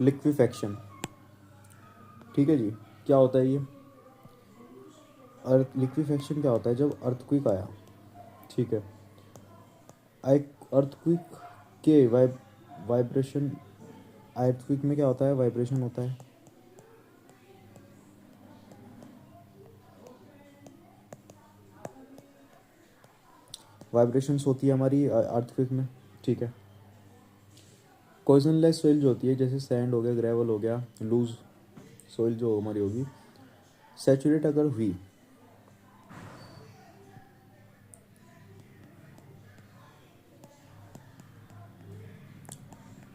Liquefaction. ठीक है जी, क्या होता है ये अर्थ लिक्विफैक्शन? क्या होता है? जब अर्थक्विक आया, ठीक है, एक अर्थक्विक के वाइब्रेशन, अर्थक्विक में क्या होता है? वाइब्रेशन होता है। वाइब्रेशंस होती है हमारी अर्थक्विक में, ठीक है। पॉइजनलेस सोइल जो होती है, जैसे सैंड हो गया, ग्रेवल हो गया, लूज सोइल जो हमारी होगी, सैचुरेट अगर हुई,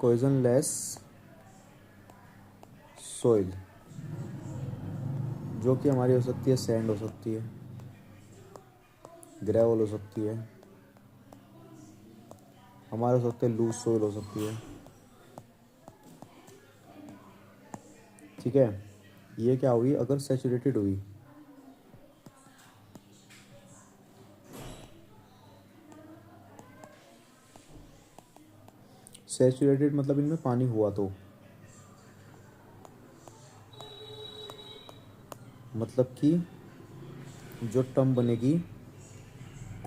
पॉइजनलेस सोइल जो कि हमारी हो सकती है सैंड हो सकती है, ग्रेवल हो सकती है, हमारे हो सकते हैं लूज सोइल हो सकती है, ठीक है। ये क्या हुई? अगर सैचुरेटेड हुई, सैचुरेटेड मतलब इनमें पानी हुआ तो, मतलब कि जो टर्म बनेगी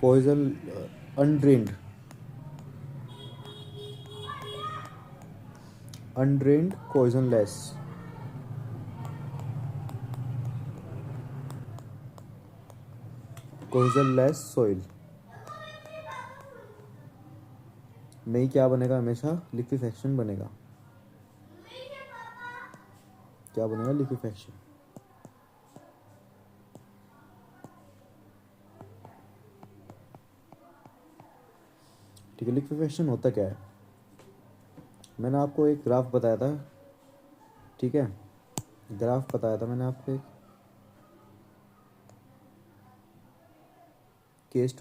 कोइजल अनड्रेन्ड, अनड्रेन्ड पॉइजनलेस, पॉइजनलेस सॉइल में ही क्या बनेगा? हमेशा लिक्विफैक्शन बनेगा। क्या बनेगा? लिक्विफैक्शन। ठीक है, लिक्विफैक्शन होता क्या है? मैंने आपको एक ग्राफ बताया था, ठीक है, ग्राफ बताया था मैंने आपको, एक केस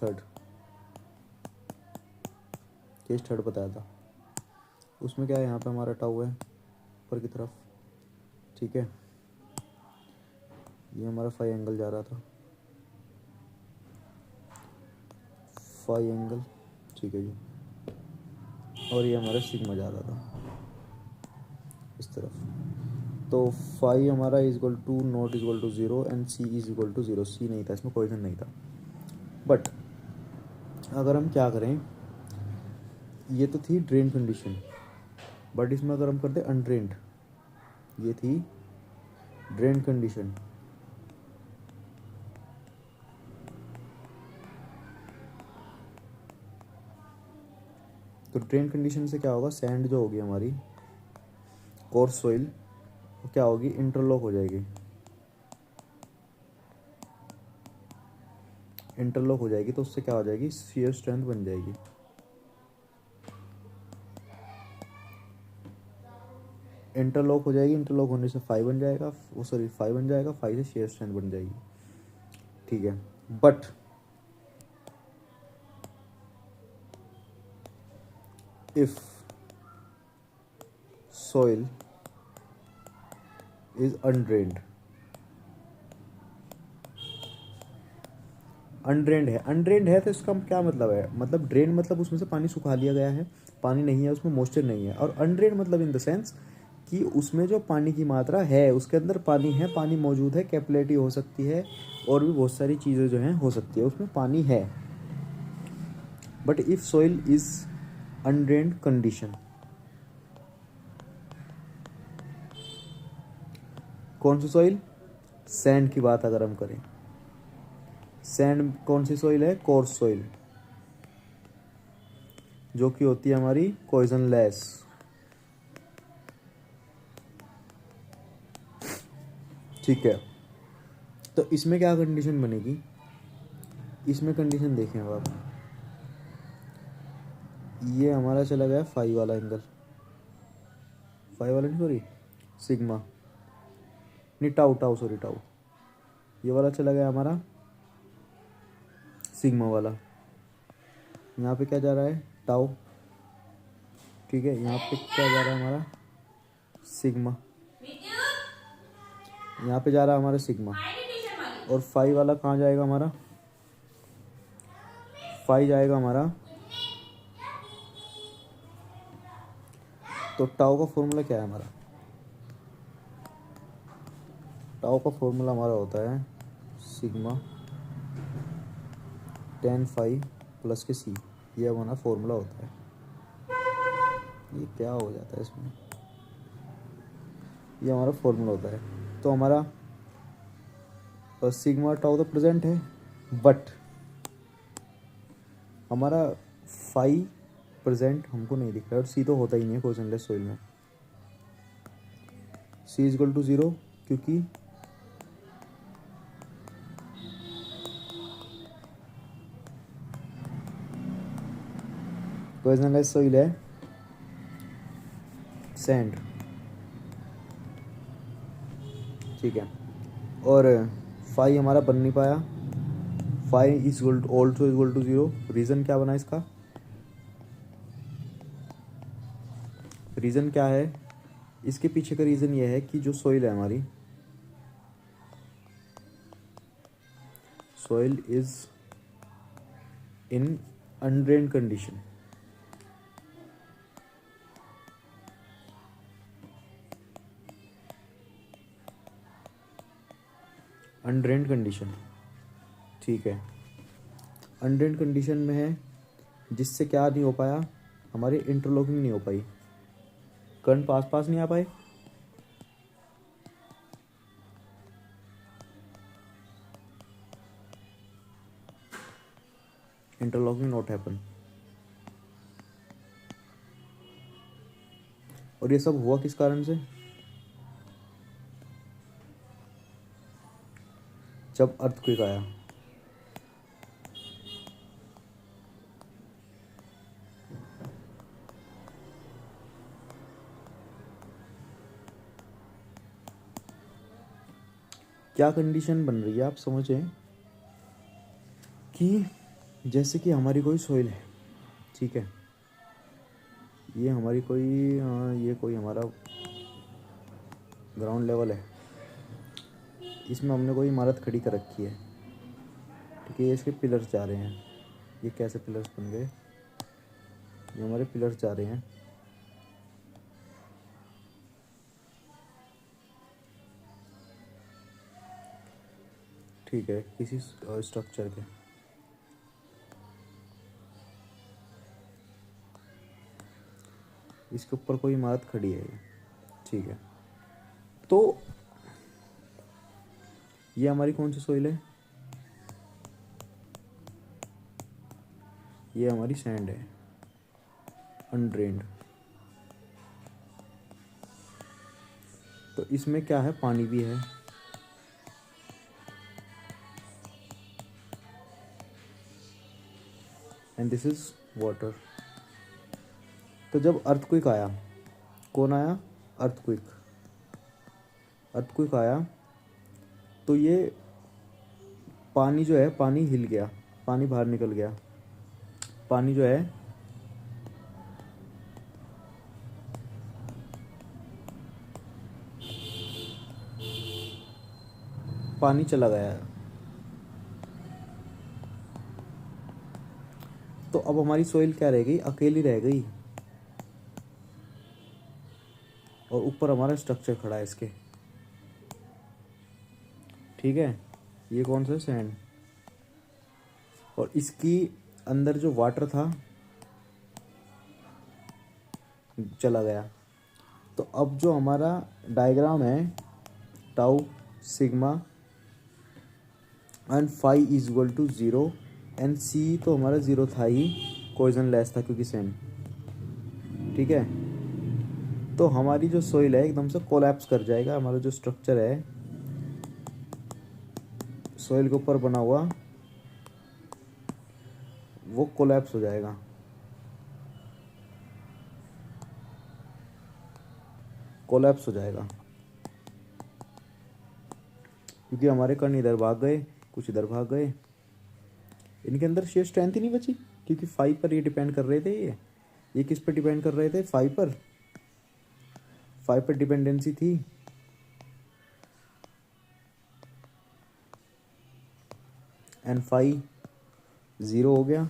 थर्ड बताया था। उसमें क्या है? यहाँ पे हमारा टाउ है ऊपर की तरफ, ठीक है, ये हमारा फाई एंगल जा रहा था, फाई एंगल, ठीक है जी, और ये हमारा सिग्मा जा रहा था इस तरफ। तो फाई हमारा is equal to naught is equal to 0 and c is equal to 0। C नहीं था इसमें, पॉइजन नहीं था। बट अगर हम क्या करें, ये तो थी ड्रेन कंडीशन, बट इसमें अगर हम करते अनड्रेन्ड, ये थी ड्रेन कंडीशन, तो ड्रेन कंडीशन से क्या होगा? सैंड जो होगी हमारी कोर्स सोइल, वो क्या होगी? इंटरलॉक हो जाएगी, इंटरलॉक हो जाएगी, तो उससे क्या हो जाएगी? शियर स्ट्रेंथ बन जाएगी। इंटरलॉक हो जाएगी, इंटरलॉक होने से फाई बन जाएगा, वो सॉरी फाई बन जाएगा, फाई से शियर स्ट्रेंथ बन जाएगी, ठीक है। But if soil is undrained, अनड्रेन्ड है तो इसका क्या मतलब है? मतलब ड्रेन मतलब उसमें से पानी सुखा लिया गया है, पानी नहीं है उसमें, मॉइस्चर नहीं है। और अनड्रेन्ड मतलब इन द सेंस कि उसमें जो पानी की मात्रा है, उसके अंदर पानी है, पानी मौजूद है, कैपिलरिटी हो सकती है, और भी बहुत सारी चीज़ें जो हैं हो सकती है, उसमें पानी है। But if soil is undrained condition, कौन सी सॉइल? सैंड की बात अगर हम करें, सैंड कौन सी सॉइल है? कोर्स सॉइल, जो कि होती है हमारी पॉइजनलेस, ठीक है। तो इसमें क्या कंडीशन बनेगी? इसमें कंडीशन देखें अब आप, ये हमारा चला गया फाई वाला एंगल, फाई वाला नहीं सॉरी सिग्मा, नहीं टाउ टाउ सॉरी टाउ, ये वाला चला गया हमारा सिग्मा वाला। यहाँ पे क्या जा रहा है? टाउ, ठीक है। यहाँ पे क्या जा रहा है? हमारा सिग्मा, यहाँ पे जा रहा है हमारा सिग्मा। और फाई वाला कहाँ जाएगा हमारा? फाई जाएगा हमारा, तो टाउ का फॉर्मूला क्या है हमारा? टाउ का फॉर्मूला हमारा होता है सिग्मा टेन फाई प्लस के सी, ये हमारा फॉर्मूला होता है। ये क्या हो जाता है इसमें, ये हमारा फॉर्मूला होता है। तो हमारा सिग्मा टाउ तो प्रेजेंट है, बट हमारा फाई प्रेजेंट हमको नहीं दिख रहा है, और सी तो होता ही नहीं है क्वेश्चनलेस सॉइल में। सी इज इक्वल टू 0, क्योंकि क्वेश्चनलेस सॉइल है सैंड, ठीक है। और फाई हमारा बन नहीं पाया, phi is also equal to 0। Reason क्या बना इसका, रीज़न क्या है इसके पीछे का, रीज़न ये है कि जो सॉइल है हमारी, soil is in undrained condition. Undrained condition, ठीक है। अनड्रेन्ड कंडीशन में है, जिससे क्या नहीं हो पाया, हमारी इंटरलॉकिंग नहीं हो पाई, करंट पास पास नहीं आ पाए। Interlocking not happen. और ये सब हुआ किस कारण से, जब अर्थक्वेक आया। क्या कंडीशन बन रही है, आप समझें कि जैसे कि हमारी कोई सॉइल है, ठीक है, ये हमारी कोई ये कोई हमारा ग्राउंड लेवल है, इसमें हमने कोई इमारत खड़ी कर रखी है, ठीक है। ये इसके पिलर्स जा रहे हैं, ये कैसे पिलर्स बन गए, ये हमारे पिलर्स जा रहे हैं, ठीक है, किसी स्ट्रक्चर के। इसके ऊपर कोई इमारत खड़ी है, ठीक है। तो ये हमारी कौन सी सॉइल है, ये हमारी सैंड है, अनड्रेन्ड। तो इसमें क्या है, पानी भी है, एंड दिस इज वाटर। तो जब अर्थक्वेक आया, कौन आया, अर्थक्वेक, अर्थक्वेक आया, तो ये पानी जो है, पानी हिल गया, पानी बाहर निकल गया, पानी जो है पानी चला गया। तो अब हमारी सॉइल क्या रह गई, अकेली रह गई, और ऊपर हमारा स्ट्रक्चर खड़ा है इसके, ठीक है। ये कौन सा सैंड, और इसकी अंदर जो वाटर था चला गया। तो अब जो हमारा डायग्राम है, tau sigma and phi is equal to 0, and c तो हमारा 0 था ही, कोइजन लेस था क्योंकि सेम, ठीक है। तो हमारी जो सॉइल है एकदम से कोलैप्स कर जाएगा, हमारा जो स्ट्रक्चर है सॉइल के ऊपर बना हुआ, वो कोलैप्स हो जाएगा, कोलैप्स हो जाएगा, क्योंकि हमारे कण इधर भाग गए, कुछ इधर भाग गए, इनके अंदर शेयर स्ट्रेंथ ही नहीं बची, क्योंकि 5 पर ये डिपेंड कर रहे थे। ये किस पर डिपेंड कर रहे थे, 5 पर, 5 पर डिपेंडेंसी थी। एंड 5 0 हो गया,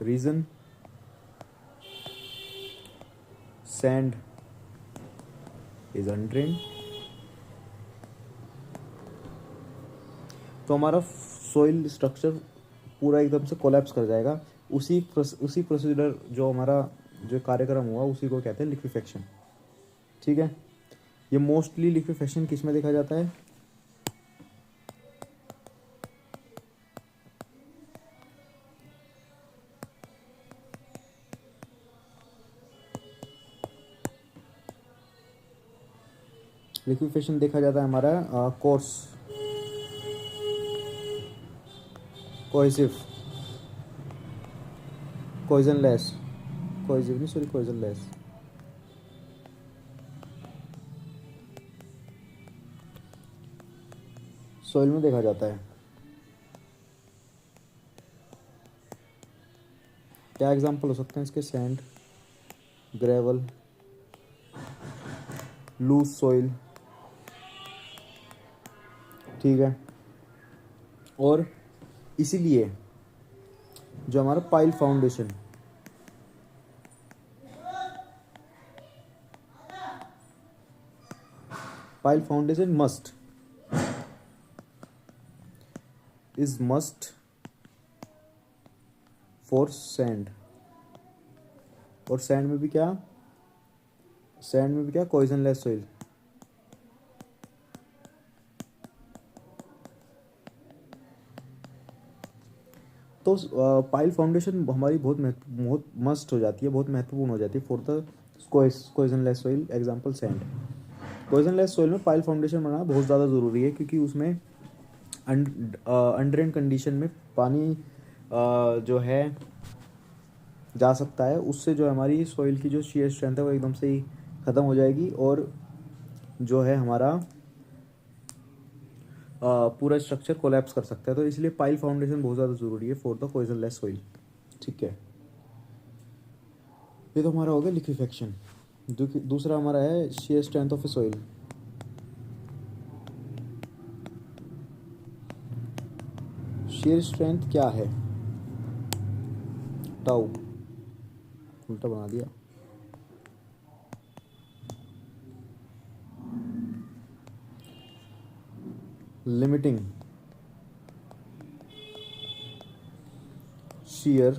रीजन सैंड इज अनड्रेन्ड, तो हमारा सोइल स्ट्रक्चर पूरा एकदम से कोलैप्स कर जाएगा। उसी प्रोसीजर जो हमारा जो कार्यक्रम हुआ उसी को कहते हैं लिक्विफेक्शन। ठीक है, ये मोस्टली लिक्विफेक्शन किस में देखा जाता है? लिक्विफेक्शन देखा जाता है हमारा कोर्स, कोहेसिव, कोइजनलेस, कोहेसिव नहीं सॉरी कोइजनलेस, सॉइल में देखा जाता है। क्या एग्जांपल हो सकते हैं इसके? Sand, gravel, loose soil. ठीक है, और इसीलिए जो हमारा pile foundation, pile foundation must for sand. और सैंड में भी क्या? Cohesionless soil. तो पाइल फाउंडेशन हमारी बहुत मस्ट हो जाती है, बहुत महत्वपूर्ण हो जाती है for the cohesionless soil, example sand. Cohesionless soil में पाइल फाउंडेशन बनाना बहुत ज़्यादा ज़रूरी है, क्योंकि उसमें अंडर कंडीशन में पानी जो है जा सकता है। उससे जो हमारी सॉइल की जो शेयर स्ट्रेंथ है वो एकदम से ही ख़त्म हो जाएगी, और जो है हमारा पूरा स्ट्रक्चर कोलैप्स कर सकता है। तो इसलिए पाइल फाउंडेशन बहुत ज़्यादा ज़रूरी है फॉर द कोइजनलेस सॉइल। ठीक है, ये तो हमारा हो गया लिक्विफेक्शन। दूसरा हमारा है shear strength of A soil. Shear strength क्या है? टाउ, उल्टा बना दिया। Limiting shear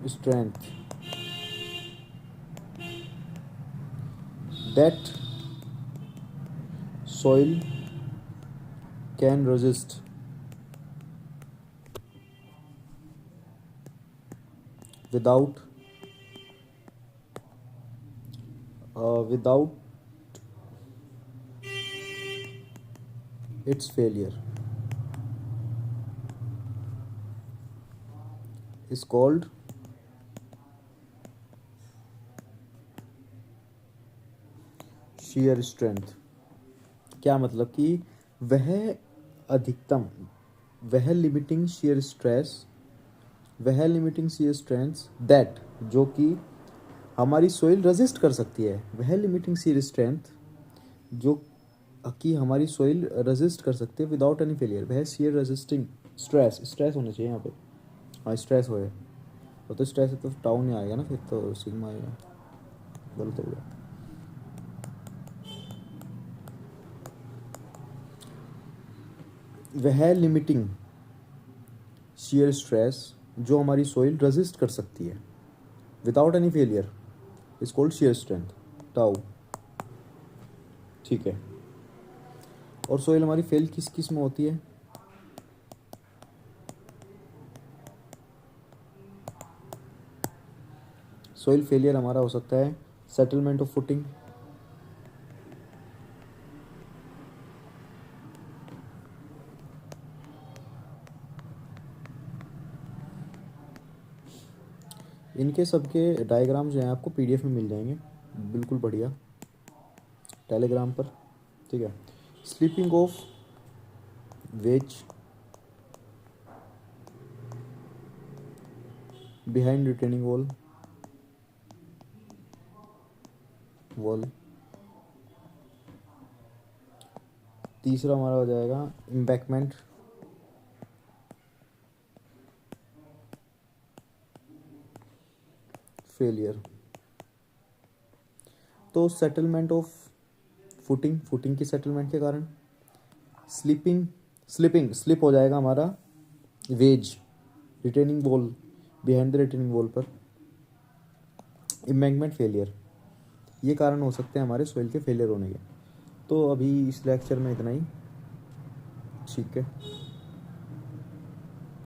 strength that soil can resist without its failure is called shear strength। क्या मतलब कि वह अधिकतम, वह लिमिटिंग shear strength दैट, जो कि हमारी सोइल रेजिस्ट कर सकती है। वह लिमिटिंग shear strength जो कि हमारी सोइल रेजिस्ट कर सकती है विदाउट एनी फेलियर। वह shear रेजिस्टिंग स्ट्रेस होना चाहिए यहाँ पे। हाँ, स्ट्रेस होए, और तो स्ट्रेस है तो टाउ नहीं आएगा ना, फिर तो सिग्मा आएगा। गलत हो गया। वह लिमिटिंग shear स्ट्रेस जो हमारी सोइल रेजिस्ट कर सकती है without any failure is called shear strength, tau. ठीक है, और सोइल हमारी फेल किस किस में होती है? सोइल फेलियर हमारा हो सकता है सेटलमेंट ऑफ फुटिंग, इनके सबके डायग्राम जो हैं आपको पीडीएफ में मिल जाएंगे, बिल्कुल बढ़िया, टेलीग्राम पर। ठीक है, slipping of wedge behind retaining wall. तीसरा हमारा हो जाएगा एम्बैंकमेंट, फेलियर। तो सेटलमेंट ऑफ फुटिंग की सेटलमेंट के कारण, स्लिप हो जाएगा हमारा wedge retaining wall, behind the retaining wall पर। एम्बैंकमेंट फेलियर, ये कारण हो सकते हैं हमारे सॉइल के फेलियर होने के। तो अभी इस लेक्चर में इतना ही, ठीक है।